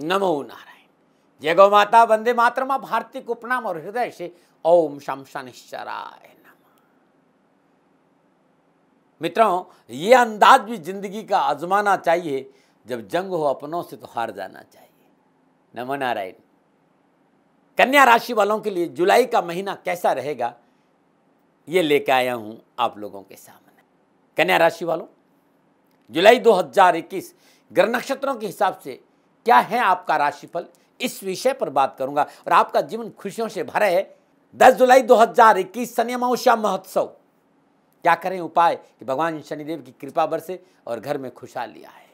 नमो नारायण। जय गौ माता, वंदे मातरम। भारती को प्रणाम और हृदय से ओम शम शनिश्चराय नमः। मित्रों, ये अंदाज भी जिंदगी का आजमाना चाहिए, जब जंग हो अपनों से तो हार जाना चाहिए। नमो नारायण। कन्या राशि वालों के लिए जुलाई का महीना कैसा रहेगा, ये लेकर आया हूं आप लोगों के सामने। कन्या राशि वालों, जुलाई 2021 ग्रह नक्षत्रों के हिसाब से क्या है आपका राशिफल, इस विषय पर बात करूंगा। और आपका जीवन खुशियों से भरा है। 10 जुलाई 2021 शनि अमावस्या महोत्सव। क्या करें उपाय कि भगवान शनिदेव की कृपा बरसे और घर में खुशहाली आए।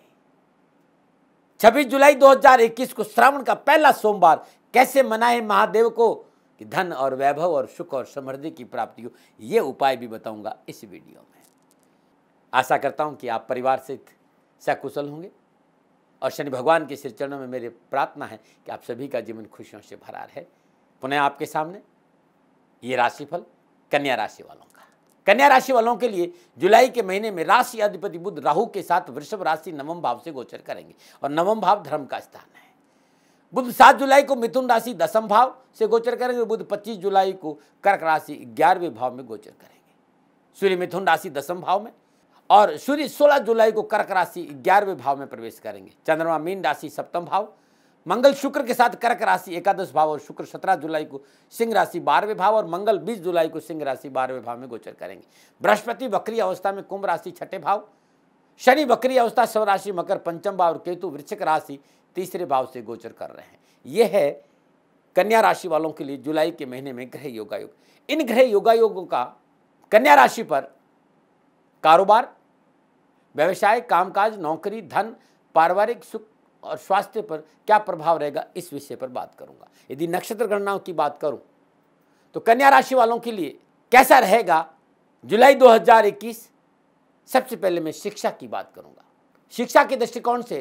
26 जुलाई 2021 को श्रावण का पहला सोमवार कैसे मनाएं महादेव को कि धन और वैभव और सुख और समृद्धि की प्राप्ति हो, ये उपाय भी बताऊंगा इस वीडियो में। आशा करता हूं कि आप परिवार से सकुशल होंगे और शनि भगवान के श्री चरणों में मेरी प्रार्थना है कि आप सभी का जीवन खुशियों से भरा रहे। पुनः आपके सामने ये राशिफल कन्या राशि वालों का। कन्या राशि वालों के लिए जुलाई के महीने में राशि अधिपति बुध राहु के साथ वृषभ राशि नवम भाव से गोचर करेंगे और नवम भाव धर्म का स्थान है। बुध 7 जुलाई को मिथुन राशि दसम भाव से गोचर करेंगे। बुध 25 जुलाई को कर्क राशि 11वें भाव में गोचर करेंगे। सूर्य मिथुन राशि दसम भाव में और सूर्य 16 जुलाई को कर्क राशि 11वें भाव में प्रवेश करेंगे। चंद्रमा मीन राशि सप्तम भाव, मंगल शुक्र के साथ कर्क राशि एकादश भाव और शुक्र 17 जुलाई को सिंह राशि 12वें भाव और मंगल 20 जुलाई को सिंह राशि 12वें भाव में गोचर करेंगे। बृहस्पति वक्री अवस्था में कुंभ राशि 6ठे भाव, शनि वक्री अवस्था स्व राशि मकर 5म भाव और केतु वृश्चिक राशि 3रे भाव से गोचर कर रहे हैं। यह है कन्या राशि वालों के लिए जुलाई के महीने में ग्रह योगायोग। इन ग्रह योगायोगों का कन्या राशि पर कारोबार, व्यवसाय, कामकाज, नौकरी, धन, पारिवारिक सुख और स्वास्थ्य पर क्या प्रभाव रहेगा, इस विषय पर बात करूंगा। यदि नक्षत्र गणनाओं की बात करूं तो कन्या राशि वालों के लिए कैसा रहेगा जुलाई 2021। सबसे पहले मैं शिक्षा की बात करूंगा। शिक्षा के दृष्टिकोण से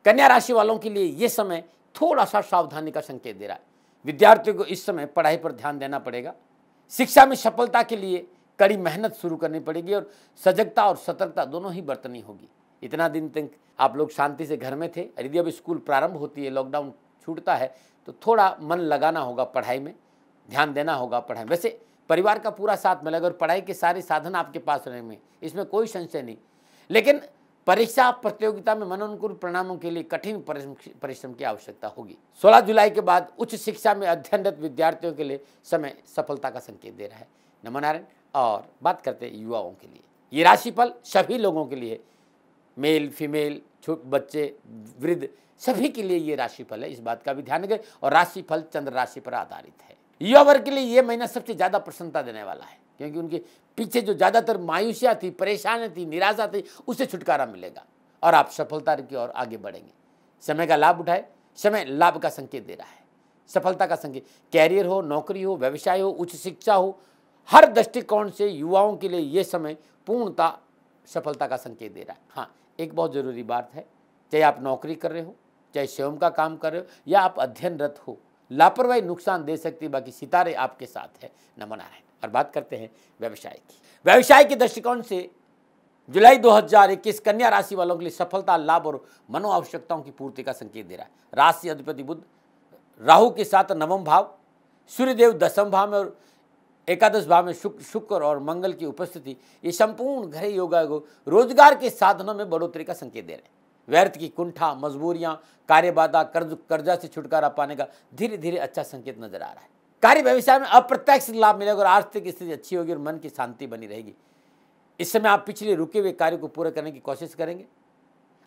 कन्या राशि वालों के लिए यह समय थोड़ा सा सावधानी का संकेत दे रहा है। विद्यार्थियों को इस समय पढ़ाई पर ध्यान देना पड़ेगा। शिक्षा में सफलता के लिए कड़ी मेहनत शुरू करनी पड़ेगी और सजगता और सतर्कता दोनों ही बरतनी होगी। इतना दिन तक आप लोग शांति से घर में थे, यदि अब स्कूल प्रारंभ होती है, लॉकडाउन छूटता है, तो थोड़ा मन लगाना होगा पढ़ाई में, ध्यान देना होगा पढ़ाई। वैसे परिवार का पूरा साथ मिलेगा और पढ़ाई के सारे साधन आपके पास रहेंगे, इसमें कोई संशय नहीं। लेकिन परीक्षा प्रतियोगिता में मनोनुकूल परिणामों के लिए कठिन परिश्रम की आवश्यकता होगी। 16 जुलाई के बाद उच्च शिक्षा में अध्ययनरत विद्यार्थियों के लिए समय सफलता का संकेत दे रहा है। नमो नारायण। और बात करते हैं युवाओं के लिए। ये राशिफल सभी लोगों के लिए, मेल फीमेल, छोटे बच्चे, वृद्ध, सभी के लिए ये राशिफल है। इस बात का भी ध्यान रखें। और राशिफल चंद्र राशि पर आधारित है। युवा वर्ग के लिए ये महीना सबसे ज्यादा प्रसन्नता देने वाला है, क्योंकि उनके पीछे जो ज्यादातर मायूसियां थी, परेशानी थी, निराशा थी, उससे छुटकारा मिलेगा और आप सफलता की ओर आगे बढ़ेंगे। समय का लाभ उठाए। समय लाभ का संकेत दे रहा है, सफलता का संकेत। कैरियर हो, नौकरी हो, व्यवसाय हो, उच्च शिक्षा हो, हर दृष्टिकोण से युवाओं के लिए यह समय पूर्णता सफलता का संकेत दे रहा है। हाँ, एक बहुत जरूरी बात है, चाहे आप नौकरी कर रहे हो, चाहे स्वयं का काम कर रहे हो या आप अध्ययनरत हो, लापरवाही नुकसान दे सकती है, बाकी सितारे आपके साथ है। नमो नारायण। और बात करते हैं व्यवसाय की। व्यवसाय के दृष्टिकोण से जुलाई 2021 कन्या राशि वालों के लिए सफलता, लाभ और मनो आवश्यकताओं की पूर्ति का संकेत दे रहा है। राशि अधिपति बुध राहु के साथ नवम भाव, सूर्यदेव दसम भाव में और एकादश भाव में शुक्र और मंगल की उपस्थिति, ये संपूर्ण ग्रह योगायोग रोजगार के साधनों में बढ़ोतरी का संकेत दे रहे हैं। व्यर्थ की कुंठा, मजबूरियां, कार्यबाधा, कर्जा से छुटकारा पाने का धीरे धीरे अच्छा संकेत नजर आ रहा है। कार्य व्यवसाय में अप्रत्यक्ष लाभ मिलेगा और आर्थिक स्थिति अच्छी होगी और मन की शांति बनी रहेगी। इस समय आप पिछले रुके हुए कार्य को पूरा करने की कोशिश करेंगे।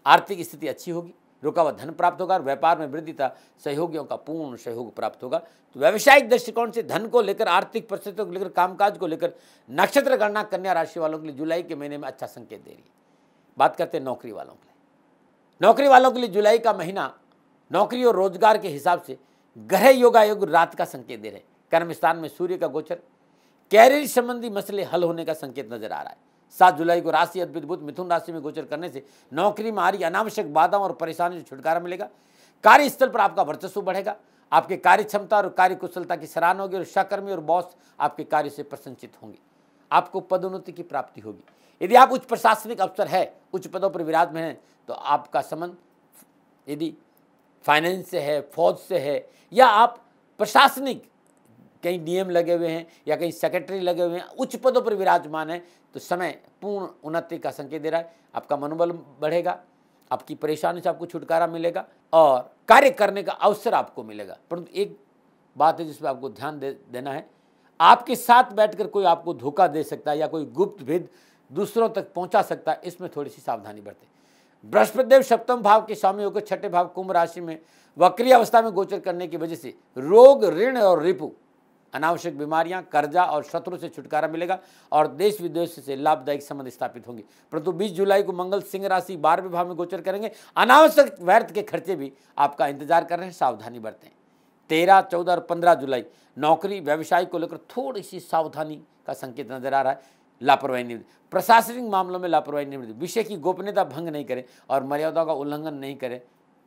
आर्थिक स्थिति अच्छी होगी, रुका हुआ धन प्राप्त होगा, व्यापार में वृद्धि तथा सहयोगियों का पूर्ण सहयोग प्राप्त होगा। तो व्यावसायिक दृष्टिकोण से धन को लेकर, आर्थिक परिस्थितियों को लेकर, कामकाज को लेकर नक्षत्र गणना कन्या राशि वालों के लिए जुलाई के महीने में अच्छा संकेत दे रही है। बात करते हैं नौकरी वालों के लिए। नौकरी वालों के लिए जुलाई का महीना नौकरी और रोजगार के हिसाब से ग्रह योगायोग रात का संकेत दे रहे। कर्म स्थान में सूर्य का गोचर कैरियर संबंधी मसले हल होने का संकेत नजर आ रहा है। 7 जुलाई को राशि अधिपति बुध मिथुन राशि में गोचर करने से नौकरी में आ रही अनावश्यक बाधाओं और परेशानी से छुटकारा मिलेगा। कार्यस्थल पर आपका वर्चस्व बढ़ेगा। आपके कार्य क्षमता और कार्य कुशलता की सराहना होगी और सहकर्मी और बॉस आपके कार्य से प्रशंसित होंगे। आपको पदोन्नति की प्राप्ति होगी। यदि आप उच्च प्रशासनिक अफसर है, उच्च पदों पर विराजमान हैं, तो आपका संबंध यदि फाइनेंस से है, फौज से है, या आप प्रशासनिक कहीं डीएम लगे हुए हैं या कहीं सेक्रेटरी लगे हुए हैं, उच्च पदों पर विराजमान है, तो समय पूर्ण उन्नति का संकेत दे रहा है। आपका मनोबल बढ़ेगा, आपकी परेशानी से आपको छुटकारा मिलेगा और कार्य करने का अवसर आपको मिलेगा। परंतु एक बात है जिस पर आपको ध्यान देना है, आपके साथ बैठकर कोई आपको धोखा दे सकता है या कोई गुप्त भेद दूसरों तक पहुंचा सकता है, इसमें थोड़ी सी सावधानी बरतें। बृहस्पति देव सप्तम भाव के स्वामी होकर छठे भाव कुंभ राशि में वक्री अवस्था में गोचर करने की वजह से रोग, ऋण और रिपु, अनावश्यक बीमारियां, कर्जा और शत्रु से छुटकारा मिलेगा और देश विदेश से लाभदायक संबंध स्थापित होंगे। परंतु 20 जुलाई को मंगल सिंह राशि 12वें भाव में गोचर करेंगे। अनावश्यक व्यर्थ के खर्चे भी आपका इंतजार कर रहे हैं, सावधानी बरतें। 13, 14 और 15 जुलाई नौकरी, व्यवसाय को लेकर थोड़ी सी सावधानी का संकेत नजर आ रहा है। लापरवाही नहीं, प्रशासनिक मामलों में लापरवाही नहीं, विषय की गोपनीयता भंग नहीं करें और मर्यादाओं का उल्लंघन नहीं करें,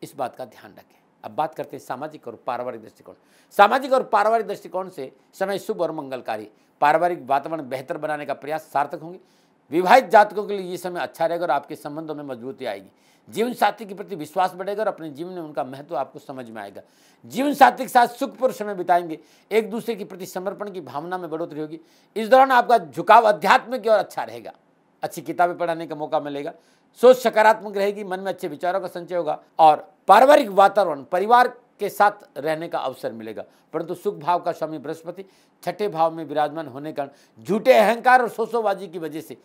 इस बात का ध्यान रखें। अब बात करते हैं सामाजिक और पारिवारिक दृष्टिकोण। सामाजिक और पारिवारिक दृष्टिकोण से समय शुभ और मंगलकारी, पारिवारिक वातावरण बेहतर बनाने का प्रयास सार्थक होंगे। विवाहित जातकों के लिए ये समय अच्छा रहेगा और आपके संबंधों में मजबूती आएगी। जीवन साथी के प्रति विश्वास बढ़ेगा और अपने जीवन में उनका महत्व आपको समझ में आएगा। जीवन साथी के साथ सुखपूर्ण समय बिताएंगे, एक दूसरे के प्रति समर्पण की भावना में बढ़ोतरी होगी। इस दौरान आपका झुकाव अध्यात्म की ओर अच्छा रहेगा, अच्छी किताबें पढ़ने का मौका मिलेगा, सोच सकारात्मक रहेगी, मन में अच्छे विचारों का संचय होगा और पारिवारिक वातावरण, परिवार के साथ रहने का अवसर मिलेगा। परंतु सुख भाव का स्वामी बृहस्पति छठे भाव में विराजमान होने का झूठे अहंकार और शोषोबाजी की वजह से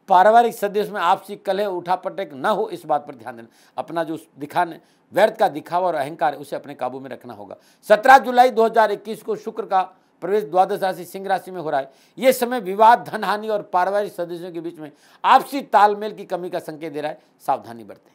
पारिवारिक सदस्य में आपसी कलह, उठापटक न हो, इस बात पर ध्यान देना। अपना जो दिखाने व्यर्थ का दिखावा और अहंकार है उसे अपने काबू में रखना होगा। 17 जुलाई 2021 को शुक्र का प्रवेश द्वादश राशि सिंह राशि में हो रहा है। यह समय विवाद, धन हानि और पारिवारिक सदस्यों के बीच में आपसी तालमेल की कमी का संकेत दे रहा है, सावधानी बरतें।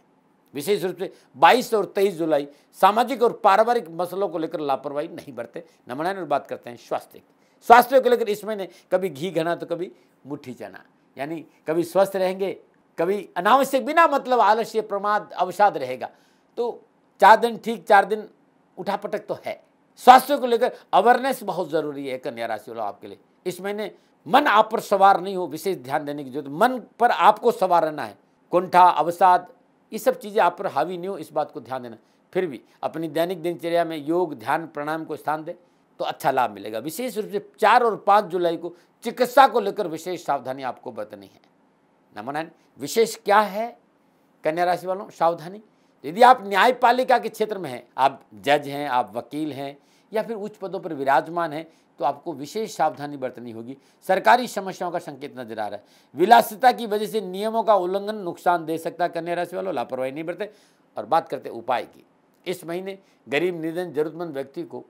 विशेष रूप से 22 और 23 जुलाई सामाजिक और पारिवारिक मसलों को लेकर लापरवाही नहीं बरते। नमन और बात करते हैं स्वास्थ्य को लेकर इस महीने कभी घी घना तो कभी मुट्ठी चना, यानी कभी स्वस्थ रहेंगे, कभी अनावश्यक बिना मतलब आलस्य, प्रमाद, अवसाद रहेगा। तो 4 दिन ठीक, 4 दिन उठापटक तो है। स्वास्थ्य को लेकर अवेयरनेस बहुत जरूरी है कन्या राशि वालों आपके लिए। इस महीने मन आप पर सवार नहीं हो, विशेष ध्यान देने की जरूरत। मन पर आपको सवार रहना है। कुंठा, अवसाद, ये सब चीज़ें आप पर हावी नहीं हो, इस बात को ध्यान देना। फिर भी अपनी दैनिक दिनचर्या में योग, ध्यान, प्राणायाम को स्थान दें तो अच्छा लाभ मिलेगा। विशेष रूप से 4 और 5 जुलाई को चिकित्सा को लेकर विशेष सावधानी आपको बरतनी है। नमन विशेष क्या है कन्या राशि वालों? सावधानी। यदि आप न्यायपालिका के क्षेत्र में हैं, आप जज हैं, आप वकील हैं या फिर उच्च पदों पर विराजमान हैं, तो आपको विशेष सावधानी बरतनी होगी। सरकारी समस्याओं का संकेत नजर आ रहा है। विलासिता की वजह से नियमों का उल्लंघन नुकसान दे सकता है कन्या राशि वालों, लापरवाही नहीं बरते। और बात करते उपाय की। इस महीने गरीब, निर्धन, जरूरतमंद व्यक्ति को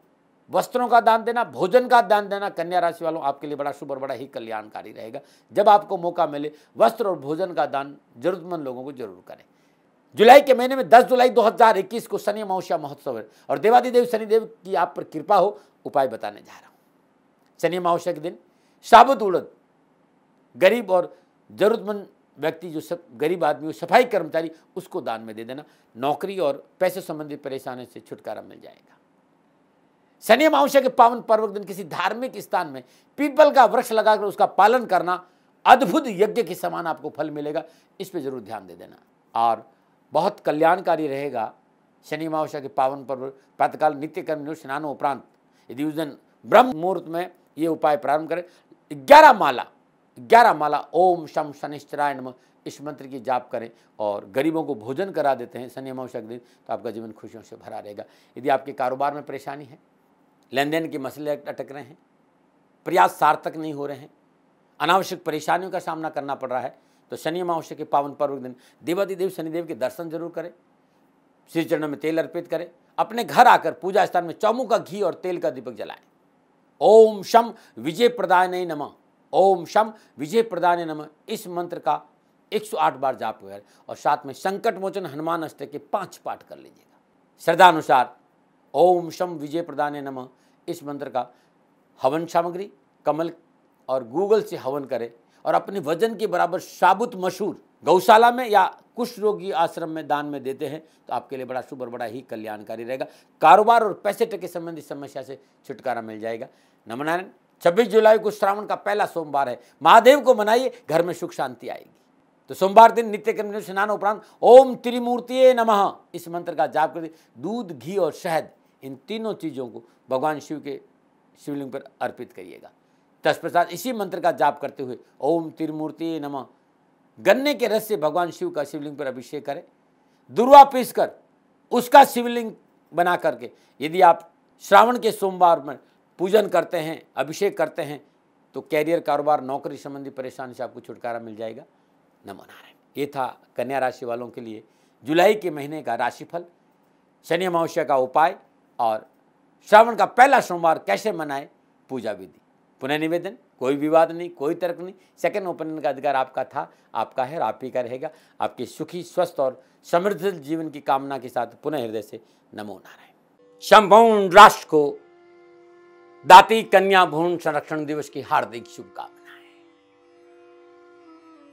वस्त्रों का दान देना, भोजन का दान देना कन्या राशि वालों आपके लिए बड़ा शुभ और बड़ा ही कल्याणकारी रहेगा। जब आपको मौका मिले वस्त्र और भोजन का दान जरूरतमंद लोगों को जरूर करें। जुलाई के महीने में 10 जुलाई 2021 को शनि अमावस्या महोत्सव है और देवादिदेव शनिदेव की आप पर कृपा हो, उपाय बताने जा रहा हूं। शनि अमावस्या के दिन साबुत उड़द गरीब और जरूरतमंद व्यक्ति, जो सब गरीब आदमी हो, सफाई कर्मचारी, उसको दान में दे देना। नौकरी और पैसे संबंधी परेशानी से छुटकारा मिल जाएगा। शनि अमावस्या के पावन पर्व दिन किसी धार्मिक स्थान में पीपल का वृक्ष लगाकर उसका पालन करना अद्भुत यज्ञ के समान आपको फल मिलेगा। इस पर जरूर ध्यान दे देना और बहुत कल्याणकारी रहेगा। शनि अमावस्या के पावन पर्व प्रातःकाल नित्य कर्म स्नान उपरांत यदि उस दिन ब्रह्म मुहूर्त में ये उपाय प्रारंभ करें, 11 माला ओम शम शनिश्चराय नमः इस मंत्र की जाप करें और गरीबों को भोजन करा देते हैं शनि अमावस्या के दिन, तो आपका जीवन खुशियों से भरा रहेगा। यदि आपके कारोबार में परेशानी है, लेन देन के मसले अटक रहे हैं, प्रयास सार्थक नहीं हो रहे हैं, अनावश्यक परेशानियों का सामना करना पड़ रहा है, तो शनि अमावस्या के पावन पर्व दिन देवादिदेव शनिदेव के दर्शन जरूर करें, श्री चरणों में तेल अर्पित करें, अपने घर आकर पूजा स्थान में चौमुखा घी और तेल का दीपक जलाएं। ओम शम विजय प्रदाय नमः, ओम शम विजय प्रदाय नमः इस मंत्र का 108 बार जाप करें और साथ में संकट मोचन हनुमान अष्टक के 5 पाठ कर लीजिएगा। श्रद्धा अनुसार ओम शम विजय प्रदाय नमः इस मंत्र का हवन सामग्री कमल और गूगल से हवन करें और अपने वजन के बराबर साबुत मसूर गौशाला में या कुष्ठ रोगी आश्रम में दान में देते हैं, तो आपके लिए बड़ा शुभ और बड़ा ही कल्याणकारी रहेगा। कारोबार और पैसे टके संबंधी समस्या से छुटकारा मिल जाएगा। नमनारायण। 26 जुलाई को श्रावण का पहला सोमवार है। महादेव को मनाइए, घर में सुख शांति आएगी। तो सोमवार दिन नित्य कर्म स्नान उपरांत ओम त्रिमूर्तिये नमः इस मंत्र का जाप करके दूध, घी और शहद इन तीनों चीज़ों को भगवान शिव के शिवलिंग पर अर्पित करिएगा। तत्पश्चात इसी मंत्र का जाप करते हुए ओम त्रिमूर्तिये नमः गन्ने के रस से भगवान शिव का शिवलिंग पर अभिषेक करें। दुर्वा पीसकर उसका शिवलिंग बना करके यदि आप श्रावण के सोमवार में पूजन करते हैं, अभिषेक करते हैं, तो कैरियर, कारोबार, नौकरी संबंधी परेशानी से आपको छुटकारा मिल जाएगा। नमो नारायण। ये था कन्या राशि वालों के लिए जुलाई के महीने का राशिफल, शनि अमावस्या का उपाय और श्रावण का पहला सोमवार कैसे मनाएं, पूजा विधि। पुनः निवेदन, कोई विवाद नहीं, कोई तर्क नहीं, सेकंड ओपिनियन का अधिकार आपका था, आपका है और आप ही का रहेगा। आपके सुखी, स्वस्थ और समृद्ध जीवन की कामना के साथ पुनः हृदय से नमो नारायण। संपूर्ण राष्ट्र को दाती कन्या भ्रूण संरक्षण दिवस की हार्दिक शुभकामनाएं।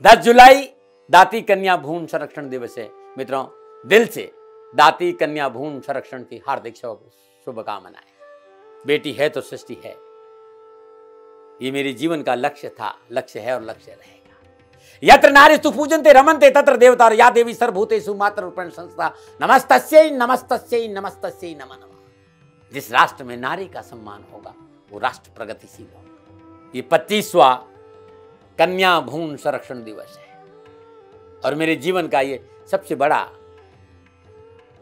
10 जुलाई दाती कन्या भ्रूण संरक्षण दिवस है। मित्रों, दिल से दाती कन्या भ्रूण संरक्षण की हार्दिक शुभकामनाएं। बेटी है तो सृष्टि है, ये मेरे जीवन का लक्ष्य था, लक्ष्य है और लक्ष्य रहेगा। यत्र नारीस्तु पूजन्ते रमन्ते तत्र देवता या देवी सर्वभूतेषु मातृरूपेण संस्था नमस्तस्यै नमस्तस्यै नमस्तस्यै नमः नमः। जिस राष्ट्र में नारी का सम्मान होगा वो राष्ट्र प्रगतिशील होगा। ये 25वां कन्या भ्रूण संरक्षण दिवस है और मेरे जीवन का ये सबसे बड़ा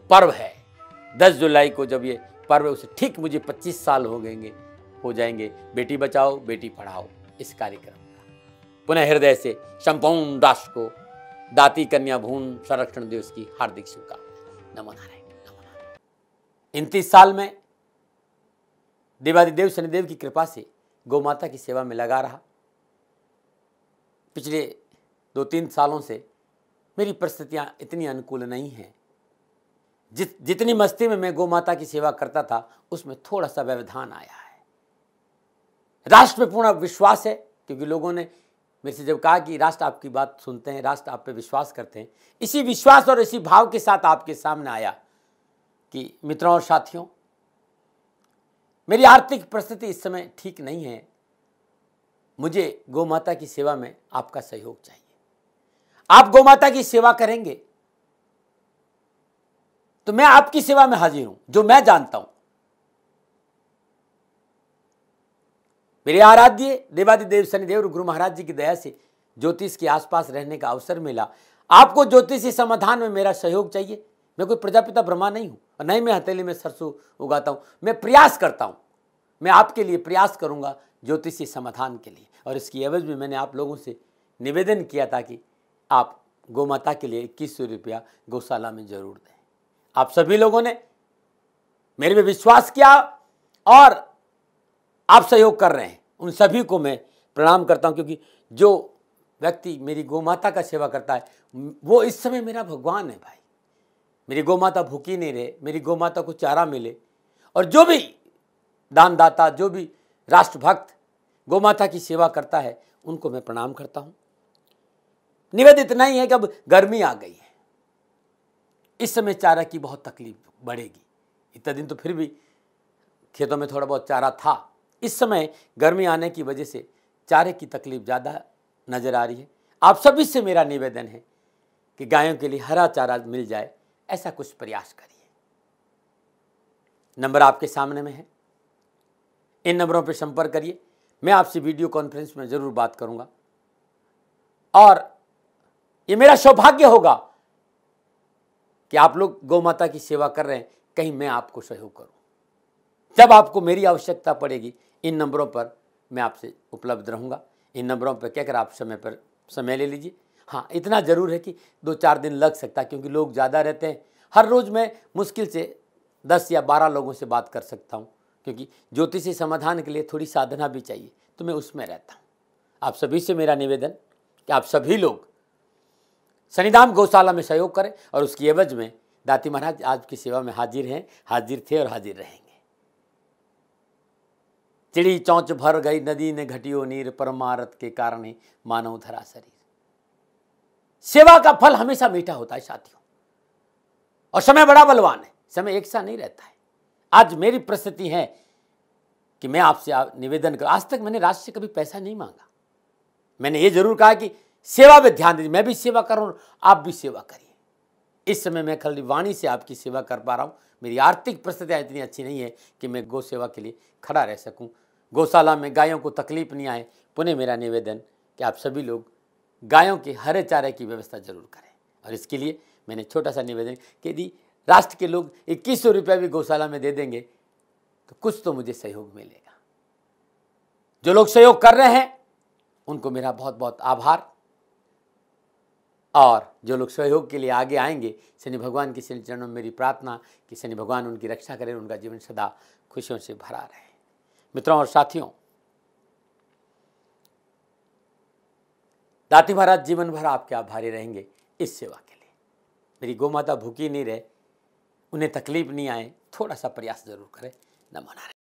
पर्व है। 10 जुलाई को जब ये पर्व है, उसे ठीक मुझे 25 साल हो जाएंगे बेटी बचाओ बेटी पढ़ाओ इस कार्यक्रम का। पुनः हृदय से संपूर्ण राष्ट्र को दाती कन्या भ्रूण संरक्षण दिवस की हार्दिक शुभकामनाएं। नमो नारायण, नमो नारायण। 29 साल में देवादिदेव शनिदेव की कृपा से गौ माता की सेवा में लगा रहा। पिछले 2-3 सालों से मेरी परिस्थितियां इतनी अनुकूल नहीं हैं। जितनी मस्ती में मैं गौ माता की सेवा करता था उसमें थोड़ा सा व्यवधान आया है। राष्ट्र में पूर्ण विश्वास है, क्योंकि लोगों ने मेरे से जब कहा कि राष्ट्र आपकी बात सुनते हैं, राष्ट्र आप पे विश्वास करते हैं, इसी विश्वास और इसी भाव के साथ आपके सामने आया कि मित्रों और साथियों, मेरी आर्थिक परिस्थिति इस समय ठीक नहीं है, मुझे गौ माता की सेवा में आपका सहयोग चाहिए। आप गौ माता की सेवा करेंगे तो मैं आपकी सेवा में हाजिर हूं, जो मैं जानता हूं। मेरे आराध्य देवादिदेव शनिदेव गुरु महाराज जी की दया से ज्योतिष के आसपास रहने का अवसर मिला। आपको ज्योतिषी समाधान में मेरा सहयोग चाहिए। मैं कोई प्रजापिता ब्रह्मा नहीं हूं और नहीं मैं हथेली में सरसों उगाता हूं। मैं प्रयास करता हूं, मैं आपके लिए प्रयास करूंगा ज्योतिषी समाधान के लिए। और इसकी एवज में मैंने आप लोगों से निवेदन किया था कि आप गौ माता के लिए 2100 रुपया गौशाला में जरूर दें। आप सभी लोगों ने मेरे पे विश्वास किया और आप सहयोग कर रहे हैं। उन सभी को मैं प्रणाम करता हूं, क्योंकि जो व्यक्ति मेरी गौ माता का सेवा करता है वो इस समय मेरा भगवान है भाई। मेरी गौ माता भूखी नहीं रहे, मेरी गौ माता को चारा मिले। और जो भी दानदाता, जो भी राष्ट्रभक्त गौ माता की सेवा करता है, उनको मैं प्रणाम करता हूं। निवेदन इतना ही है कि अब गर्मी आ गई है, इस समय चारा की बहुत तकलीफ बढ़ेगी। इतना दिन तो फिर भी खेतों में थोड़ा बहुत चारा था, इस समय गर्मी आने की वजह से चारे की तकलीफ ज़्यादा नज़र आ रही है। आप सभी से मेरा निवेदन है कि गायों के लिए हरा चारा मिल जाए, ऐसा कुछ प्रयास करिए। नंबर आपके सामने में है, इन नंबरों पर संपर्क करिए। मैं आपसे वीडियो कॉन्फ्रेंस में ज़रूर बात करूंगा और ये मेरा सौभाग्य होगा कि आप लोग गौ माता की सेवा कर रहे हैं, कहीं मैं आपको सहयोग करूं। जब आपको मेरी आवश्यकता पड़ेगी, इन नंबरों पर मैं आपसे उपलब्ध रहूंगा। इन नंबरों पर कहकर आप समय ले लीजिए। हाँ, इतना ज़रूर है कि 2-4 दिन लग सकता है, क्योंकि लोग ज़्यादा रहते हैं। हर रोज़ मैं मुश्किल से 10 या 12 लोगों से बात कर सकता हूँ, क्योंकि ज्योतिषी समाधान के लिए थोड़ी साधना भी चाहिए, तो मैं उसमें रहता हूँ। आप सभी से मेरा निवेदन कि आप सभी लोग शनिधाम गौशाला में सहयोग करें और उसकी एवज में दाती महाराज आज की सेवा में हाजिर हैं, हाजिर थे और हाजिर रहेंगे। चिड़ी चौंच भर गई नदी ने घटियो नीर, परमारथ के कारण ही मानव धरा शरीर। सेवा का फल हमेशा मीठा होता है साथियों, और समय बड़ा बलवान है, समय एक सा नहीं रहता है। आज मेरी परिस्थिति है कि मैं आपसे निवेदन कर, आज तक मैंने राष्ट्र से कभी पैसा नहीं मांगा। मैंने ये जरूर कहा कि सेवा में ध्यान दीजिए। मैं भी सेवा कर रहा हूँ, आप भी सेवा करिए। इस समय मैं खाली वाणी से आपकी सेवा कर पा रहा हूँ। मेरी आर्थिक परिस्थितियाँ इतनी अच्छी नहीं है कि मैं गौ सेवा के लिए खड़ा रह सकूँ। गौशाला में गायों को तकलीफ नहीं आए। पुनः मेरा निवेदन कि आप सभी लोग गायों के हरे चारे की व्यवस्था जरूर करें। और इसके लिए मैंने छोटा सा निवेदन कि यदि राष्ट्र के लोग 2100 रुपये भी गौशाला में दे देंगे तो कुछ तो मुझे सहयोग मिलेगा। जो लोग सहयोग कर रहे हैं उनको मेरा बहुत बहुत आभार। और जो लोग सहयोग के लिए आगे आएंगे, शनि भगवान के श्री चरणों में मेरी प्रार्थना कि शनि भगवान उनकी रक्षा करें, उनका जीवन सदा खुशियों से भरा रहे। मित्रों और साथियों, दाती महाराज जीवन भर आपके आभारी रहेंगे इस सेवा के लिए। मेरी गौ माता भूखी नहीं रहे, उन्हें तकलीफ नहीं आए, थोड़ा सा प्रयास जरूर करें। नमो नारायण।